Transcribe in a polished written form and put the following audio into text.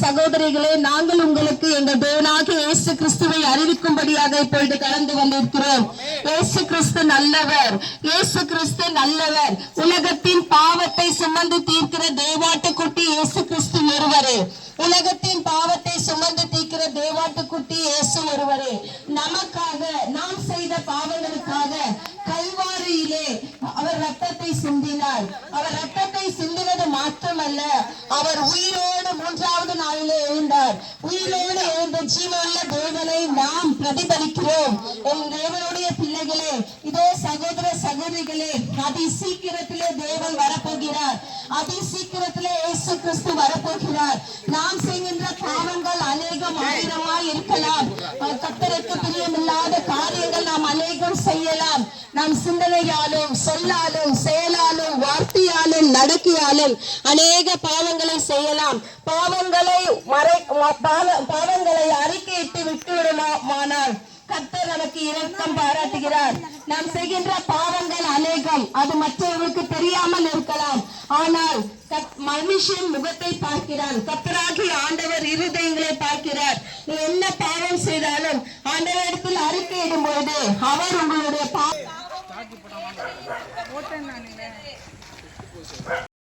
சகோதரிகளே, நாங்கள் உங்களுக்கு எங்கள் தேவனாகிய இயேசு கிறிஸ்துவை அறிவிக்கும்படியாக இப்பொழுது கடந்து வந்திருக்கிறோம். இயேசு கிறிஸ்து நல்லவர், இயேசு கிறிஸ்து நல்லவர். உலகத்தின் பாவத்தை சுமந்து தீர்க்கிற தேவாட்டுக்குட்டி இயேசு கிறிஸ்து ஒருவரே. உலகத்தின் பாவத்தை சுமந்து தீர்க்கிற தேவாட்டுக்குட்டி இயேசு ஒருவரே. நமக்காக, நாம் செய்த பாவங்களுக்காக கல்வாரியிலே அவர் ரத்தத்தை சிந்தினார். அவர் ரத்தத்தை சிந்தினது மாத்திரமல்ல, அவர் உயிரோடு மூன்றாவது நாளிலே எழுந்தார். உயிரோடு எழுந்த ஜீவனுள்ள தேவனை நாம் பிரதிபலிக்கிறோம். என் தேவனுடைய பிள்ளைகளே, இதோ சகோதர சகோதரிகளே, அதி சீக்கிரத்திலே தேவன் வரப்போகிறார். அதி சீக்கிரத்திலே இயேசு கிறிஸ்து வரப்போகிறார். நாம் செய்கின்ற பாவங்கள் அநேகம் ஆயிரமாய் இருக்கலாம். கர்த்தருக்கு பிரியமில்லாத காரியங்கள் நாம் அநேகம் செய்யலாம். நாம் சிந்தனையாலும், சொல்லாலும், செயலாலும், வார்த்தையாலும், நடக்கையாலும் அநேக பாவங்களை செய்யலாம். பாவங்களை அறிக்கையிட்டு விட்டுவிடுமானால் கர்த்தர் நமக்கு இரக்கம் பாராட்டுகிறார். நாம் செய்கின்ற பாவங்கள் அநேகம், அது மற்றவர்களுக்கு தெரியாமல் இருக்கலாம். ஆனால் மனுஷன் முகத்தை பார்க்கிறான், கர்த்தராகிய ஆண்டவர் இருதயங்களை பார்க்கிறார். நீ என்ன பாவம் செய்தாலும் ஆண்டவரிடத்தில் அறிக்கையிடும் பொழுது அவர் உங்களுடைய